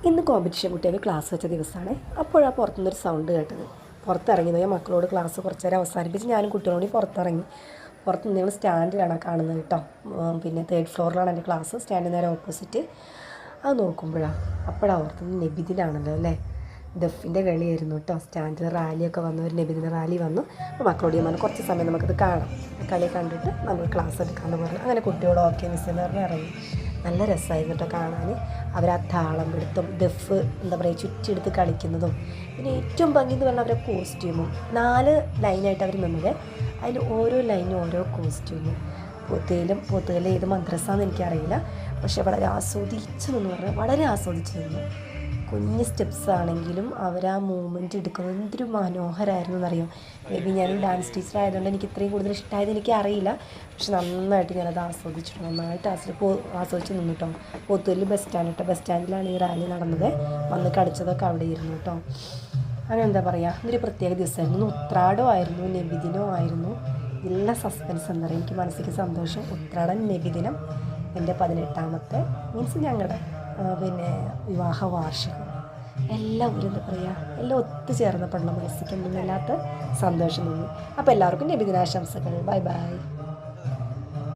ഇന്ന് കോമ്പറ്റീഷൻ കുട്ടികൾക്ക് ക്ലാസ് വെച്ച ദിവസമാണ്. അപ്പോഴാണ് പുറത്തുനിന്നൊരു സൗണ്ട് കേട്ടത്. പുറത്തിറങ്ങി ഞാൻ മക്കളോട് ക്ലാസ് കുറച്ച് നേരം അവസാനിപ്പിച്ച് ഞാനും കുട്ടികളോട് പുറത്തിറങ്ങി. പുറത്ത് നിങ്ങൾ സ്റ്റാൻഡിലാണ് കാണുന്നത് കേട്ടോ. പിന്നെ 3rd ഫ്ലോറിലാണ് എൻ്റെ ക്ലാസ്. സ്റ്റാൻഡിൽ നേരെ ഓപ്പോസിറ്റ്. അത് നോക്കുമ്പോഴാണ് അപ്പോഴാണ് ഓർത്തത് നബിദിനാണല്ലോ അല്ലേ. ദഫിൻ്റെ കളിയായിരുന്നു കേട്ടോ. സ്റ്റാൻഡിൽ റാലിയൊക്കെ വന്നു, ഒരു നബിദിന റാലി വന്നു. അപ്പോൾ മക്കളോട് ഞാൻ കുറച്ച് സമയം നമുക്കത് കാണാം, കളി കണ്ടിട്ട് നമുക്ക് ക്ലാസ് എടുക്കാമെന്ന് പറഞ്ഞു. അങ്ങനെ കുട്ടിയോട് ഓക്കെ മിസ് എന്ന് പറഞ്ഞ് ഇറങ്ങി. നല്ല രസമായിരുന്നു കേട്ടോ കാണാൻ. അവരാ താളം പിടുത്തം, ദഫ് എന്താ പറയുക ചുറ്റെടുത്ത് കളിക്കുന്നതും, പിന്നെ ഏറ്റവും ഭംഗി എന്ന് പറഞ്ഞാൽ അവരെ കോസ്റ്റ്യൂമും. 4 ലൈനായിട്ട് അവർ നിന്നത്. അതിൽ ഓരോ ലൈനും ഓരോ കോസ്റ്റ്യൂമും. പോത്തുകയിൽ ഏത് മദ്രസാന്ന് എനിക്കറിയില്ല, പക്ഷെ വളരെ ആസ്വദിച്ചു എന്ന് പറഞ്ഞാൽ വളരെ ആസ്വദിച്ചു നിന്നു. കുഞ്ഞ് സ്റ്റെപ്സ് ആണെങ്കിലും അവർ ആ മൂവ്മെൻറ്റ് എടുക്കുന്നത് എന്തൊരു മനോഹരമായിരുന്നു എന്നറിയാം. മേ ബി ഞാനൊരു ഡാൻസ് ടീച്ചർ ആയതുകൊണ്ട് എനിക്ക് ഇത്രയും കൂടുതൽ ഇഷ്ടമായത് എനിക്കറിയില്ല, പക്ഷെ നന്നായിട്ട് ഞാനത് ആസ്വദിച്ചു, നന്നായിട്ട് ആസ്വദിച്ച് നിന്നു കേട്ടോ. പോത്തുകല്ല് ബസ് സ്റ്റാൻഡ് കേട്ടോ. ബസ് സ്റ്റാൻഡിലാണ് ഈ റാലി നടന്നത്. വന്ന് കളിച്ചതൊക്കെ അവിടെ ഇരുന്നു കേട്ടോ. അങ്ങനെ എന്താ പറയുക, ഇതൊരു പ്രത്യേക ദിവസമായിരുന്നു. ഉത്രാടം ആയിരുന്നു, നബിദിനവും ആയിരുന്നു. എല്ലാ സസ്പെൻസ് എന്താ പറയുക, എനിക്ക് മനസ്സിലേക്ക് സന്തോഷം. ഉത്രാടം, നബിദിനം, എൻ്റെ 18ാമത്തെ മീൻസ് ഞങ്ങളുടെ പിന്നെ വിവാഹ വാർഷികം എല്ലാം ഒരു എന്താ പറയുക, എല്ലാം ഒത്തുചേർന്നപ്പോഴുള്ള മനസ്സിലേക്ക് എന്തെന്നില്ലാത്ത സന്തോഷം തോന്നി. അപ്പോൾ എല്ലാവർക്കും നബിദിനാശംസകൾ. Bye bye.